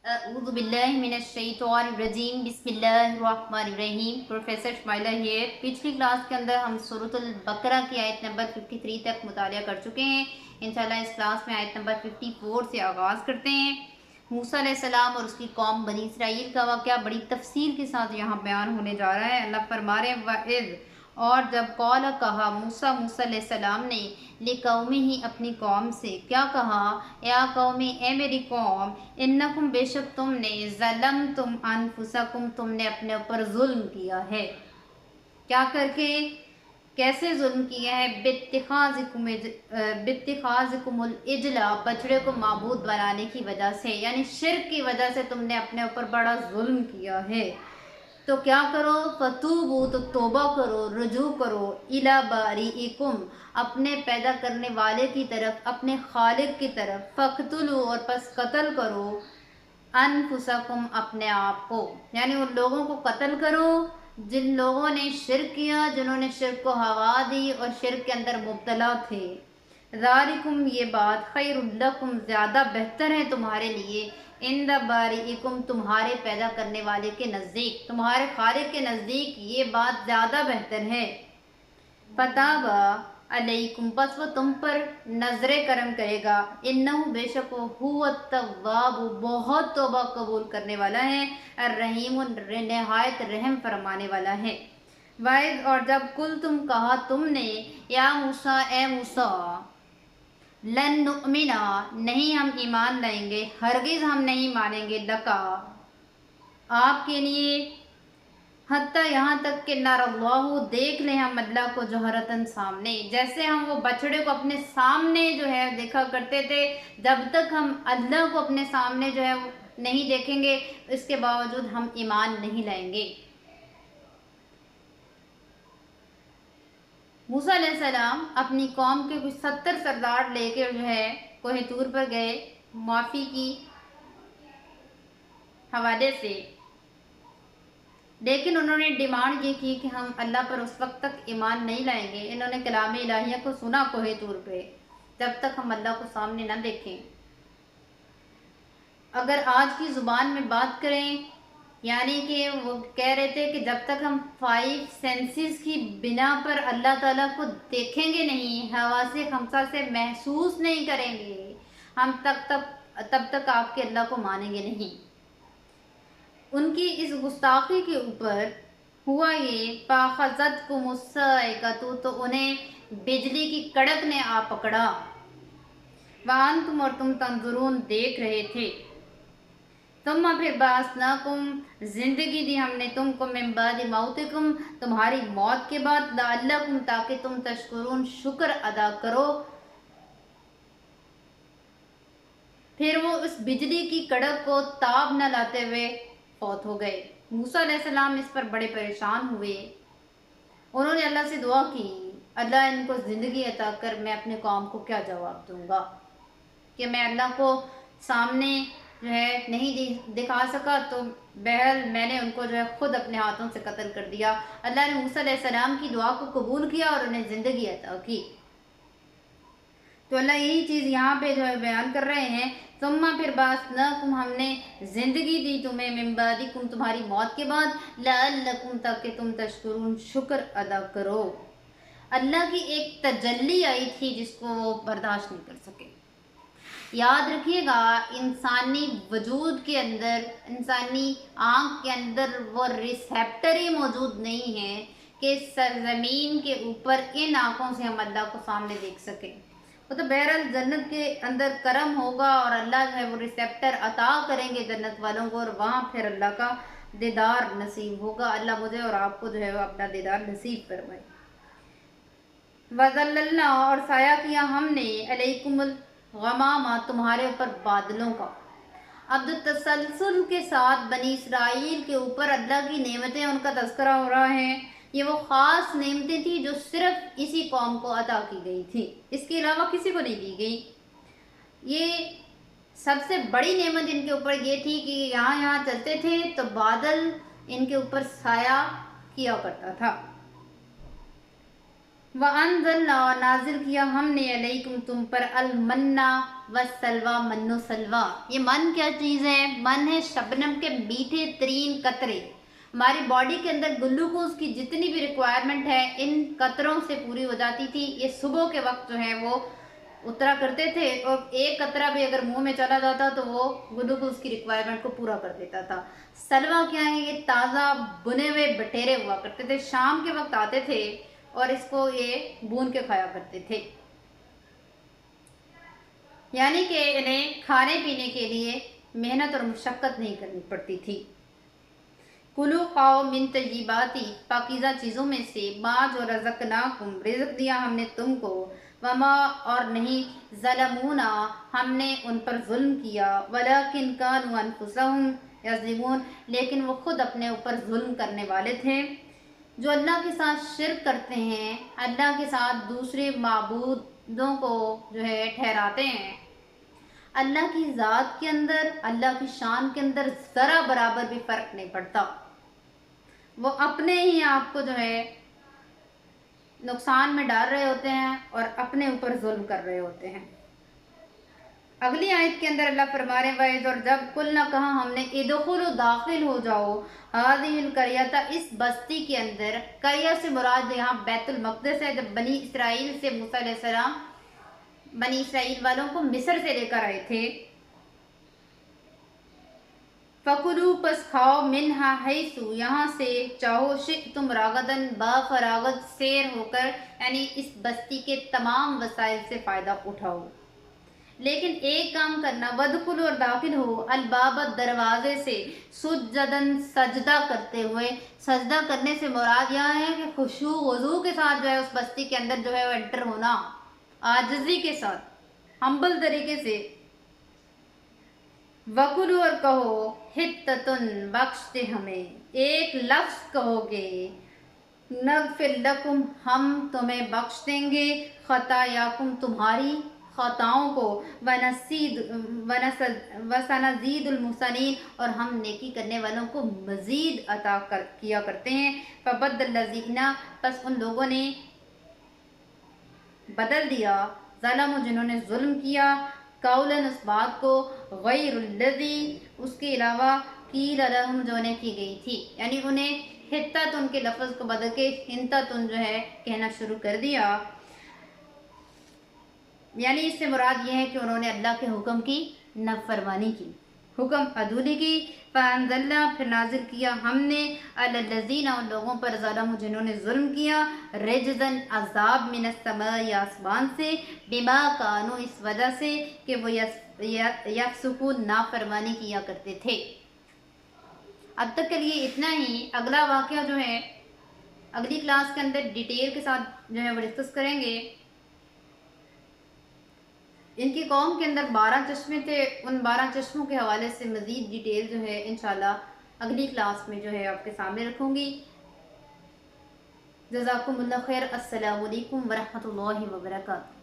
अऊज़ु बिल्लाहि मिनश्शैतानिर्रजीम बिस्मिल्लाहिर्रहमानिर्रहीम। Professor Shamaila here. पिछली क्लास के अंदर हम सूरतुल बकरा की आयत नंबर 53 तक मुतालिया कर चुके हैं। इंशाल्लाह इस क्लास में आयत नंबर 54 से आगाज़ करते हैं। मूसा अलैहिस्सलाम और उसकी कौम बनी इसराइल का वाक़या बड़ी तफसील के साथ यहाँ बयान होने जा रहा है। अल्लाह फरमा रहे वइज़, और जब कौल कहा मूसा अलैहिस्सलाम ने लिकौमी ही अपनी कौम से क्या कहा, या कौमी ए मेरी कौम, इन्नकुम बेशक तुमने ज़लम तुम अनफुसकुम तुमने अपने ऊपर जुल्म किया है। क्या करके, कैसे जुल्म किया है? बित्तिखाज़िकुमुल इजला, बछड़े को माबूद बनाने की वजह से, यानी शिर्क की वजह से तुमने अपने ऊपर बड़ा जुल्म किया है। तो क्या करो, फतूबू तो तौबा करो, रुजू करो, इला बारीइकुम अपने पैदा करने वाले की तरफ, अपने खालिक की तरफ, फ़क़्तुलू और पस कत्ल करो, अनफुसकुम अपने आप को, यानी उन लोगों को कत्ल करो जिन लोगों ने शिर्क किया, जिन्होंने शिर्क को हवा दी और शिर्क के अंदर मुब्तला थे। ज़ालिकुम ये बात, खैरुल लकुम ज़्यादा बेहतर है तुम्हारे लिए, इंद बारीइकुम तुम्हारे पैदा करने वाले के नज़दीक, तुम्हारे खालिक के नज़दीक ये बात ज़्यादा बेहतर है। फताबा अलैकुम, बस वो तुम पर नजर करम करेगा, इन्नहु बेशक वो हुवा तव्वाब बहुत तौबा कबूल करने वाला है, अर्रहीम नहायत रहम फरमाने वाला है। वाइज, और जब कुल तुम कहा तुमने, या मूसा ए मूसा, लन नुमिना नहीं हम ईमान लाएंगे, हरगिज हम नहीं मानेंगे, लका आपके लिए, हत्ता यहाँ तक कि नरल्लाहु देख लें हम अल्लाह को जहरतन सामने, जैसे हम वो बछड़े को अपने सामने जो है देखा करते थे, जब तक हम अल्लाह को अपने सामने जो है नहीं देखेंगे इसके बावजूद हम ईमान नहीं लाएंगे। मूसा अलैहिस्सलाम अपनी कौम के कुछ 70 सरदार लेकर जो है कोहे तूर पर गए माफ़ी की हवाले से, लेकिन उन्होंने डिमांड ये की कि हम अल्लाह पर उस वक्त तक ईमान नहीं लाएंगे। इन्होंने कलाम इलाहिया को सुना कोहे तूर पे, जब तक हम अल्लाह को सामने ना देखें। अगर आज की ज़ुबान में बात करें, यानी कि वो कह रहे थे कि जब तक हम 5 सेंसेस की बिना पर अल्लाह ताला को देखेंगे नहीं, हवासे खमसा से महसूस नहीं करेंगे, हम तब तक आपके अल्लाह को मानेंगे नहीं। उनकी इस गुस्ताखी के ऊपर हुआ ये, पाखज़त को मुस्साइक़तु तो उन्हें बिजली की कड़क ने आ पकड़ा, वान तुम और तुम तंजुरून देख रहे थे, तुम फिर बासनाकुम जिंदगी दी हमने तुमको, मिन बादि मौतिकुम तुम्हारी मौत के बाद, लअल्लकुम ताकि तुम तशकुरून शुक्र अदा करो। फिर वो उस बिजली की कड़क को ताब न लाते हुए फौत हो गए। मूसा अलैहिस्सलाम इस पर बड़े परेशान हुए। उन्होंने अल्लाह से दुआ की, अल्लाह इनको ज़िंदगी अता कर, मैं अपने कौम को क्या जवाब दूंगा कि मैं अल्लाह को सामने जो है नहीं दिखा सका, तो बहरहाल मैंने उनको जो है खुद अपने हाथों से कत्ल कर दिया। अल्लाह ने मूसा अलैहिस्सलाम की दुआ को कबूल किया और उन्हें ज़िंदगी अता की। तो अल्लाह यही चीज़ यहाँ पे जो है बयान कर रहे हैं, तुम फिर बासनाकुम हमने ज़िंदगी दी तुम्हें, मिन बादिकुम तुम्हारी मौत के बाद, लअल्लकुम ताकि तुम तशकुरून शुक्र अदा करो। अल्लाह की एक तजल्ली आई थी जिसको वो बर्दाश्त नहीं कर सके। याद रखिएगा, इंसानी वजूद के अंदर, इंसानी आँख के अंदर वो रिसेप्टर ही मौजूद नहीं है कि सरजमीन के ऊपर इन आँखों से हम अल्लाह को सामने देख सकें। वो तो बहरहाल जन्नत के अंदर करम होगा और अल्लाह जो है वो रिसेप्टर अता करेंगे जन्नत वालों को, और वहाँ फिर अल्लाह का दीदार नसीब होगा। अल्लाह मुझे और आपको जो है वो अपना दीदार नसीब फरमाए। वज़ल्ललना और साया किया हमने, अलैकुमुल गमामा तुम्हारे ऊपर बादलों का। अब तसलसल के साथ बनी इसराइल के ऊपर अल्लाह की नेमतें उनका तज़किरा हो रहा है। ये वो ख़ास नेमतें थी जो सिर्फ इसी कौम को अता की गई थी, इसके अलावा किसी को नहीं दी गई। ये सबसे बड़ी नेमत इनके ऊपर ये थी कि यहाँ चलते थे तो बादल इनके ऊपर साया किया करता था। وَأَنزَلْنَا اور نازل کیا ہم نے علیکم تم پر المنّا والسلویٰ من و سلویٰ. یہ من کیا چیز ہے؟ من ہے شبنم کے میٹھے ترین قطرے. ہماری باڈی کے اندر گلوکوز کی جتنی بھی ریکوائرمنٹ ہے ان قطروں سے پوری ہو جاتی تھی. یہ صبح کے وقت جو ہے وہ اترا کرتے تھے اور ایک قطرہ بھی اگر منہ میں چلا جاتا تو وہ گلوکوز کی ریکوائرمنٹ کو پورا کر دیتا تھا. سلویٰ کیا ہے؟ یہ تازہ بنے ہوئے بٹیرے ہوا کرتے تھے، شام کے وقت آتے تھے اور اس کو یہ بھون کے کھایا کرتے تھے. یعنی کہ انہیں کھانے پینے کے لیے محنت اور مشقت نہیں کرنی پڑتی تھی. کلو کھاؤ من طیباتی پاکیزہ چیزوں میں سے ما جو رزقناکم رزق دیا ہم نے تم کو، وما اور نہیں ظلمونا ہم نے ان پر ظلم کیا، ولیکن کانوا انفسہم یظلمون لیکن وہ خود اپنے اوپر ظلم کرنے والے تھے. جو اللہ کے ساتھ شرک کرتے ہیں، اللہ کے ساتھ دوسرے معبودوں کو جو ہے ٹھہراتے ہیں، اللہ کی ذات کے اندر، اللہ کی شان کے اندر ذرا برابر بھی فرق نہیں پڑتا. وہ اپنے ہی آپ کو جو ہے نقصان میں ڈال رہے ہوتے ہیں اور اپنے اوپر ظلم کر رہے ہوتے ہیں. اگلی آیت کے اندر اللہ فرما رہے ہیں اور جب کل نہ کہا ہم نے ادخلوا داخل ہو جاؤ هذه القریۃ اس بستی کے اندر. قریہ سے مراد یہاں بیت المقدس ہے. جب بنی اسرائیل سے موسیٰ علیہ السلام بنی اسرائیل والوں کو مصر سے لے کر آئے تھے، فَكُلُوا پس کھاؤ منها حیث یہاں سے چاہو شئتم راغدن با فراغت سیر ہو کر، یعنی اس بستی کے تمام وسائل سے فائدہ اٹھاؤ. لیکن ایک کام کرنا، وَدْخُلُوا اور داخل ہو الباب دروازے سے سجدن سجدہ کرتے ہوئے. سجدہ کرنے سے مراد یہاں ہے کہ خشوع وضو کے ساتھ جو ہے اس بستی کے اندر جو ہے وہ انٹر ہونا، عاجزی کے ساتھ، ہمبل طریقے سے. وَقُلُوا اور کہو حِطَّةٌ بخش دے ہمیں، ایک لفظ کہو گے نغفر لکم ہم تمہیں بخش دیں گے خطایاکم تمہاری خطاؤں کو، وَسَنَزِيدُ الْمُحْسِنِينَ اور ہم نیکی کرنے والوں کو مزید عطا کیا کرتے ہیں. فَبَدَّلَ الَّذِينَ پس ان لوگوں نے بدل دیا، ظلموا جنہوں نے ظلم کیا، قولاً اس بات کو غیر الذی اس کے علاوہ قیل لہم جو انہیں کی گئی تھی، یعنی انہیں حتتن کے لفظ کو بدل کے ہنتتن جو ہے کہنا شروع کر دیا. یعنی اس سے مراد یہ ہے کہ انہوں نے اللہ کے حکم کی نافرمانی کی، حکم عدولی کی. فانزلنا پھر نازل کیا ہم نے علی الذین ان لوگوں پر ظلموا جنہوں نے ظلم کیا، رجزن عذاب من السماء آسمان سے، بما کانوا اس وجہ سے کہ وہ یفسقون نافرمانی کیا کرتے تھے. اب تک کے لیے اتنا ہی. اگلا واقعہ جو ہے اگلی کلاس کے اندر ڈیٹیل کے ساتھ جو ہے وہ ڈسکس کریں گے. ان کی قوم کے اندر 12 چشمے تھے، ان 12 چشموں کے حوالے سے مزید ڈیٹیل جو ہے انشاءاللہ اگلی کلاس میں جو ہے آپ کے سامنے رکھوں گی. جزاکم اللہ خیر. السلام علیکم ورحمۃ اللہ وبرکاتہ.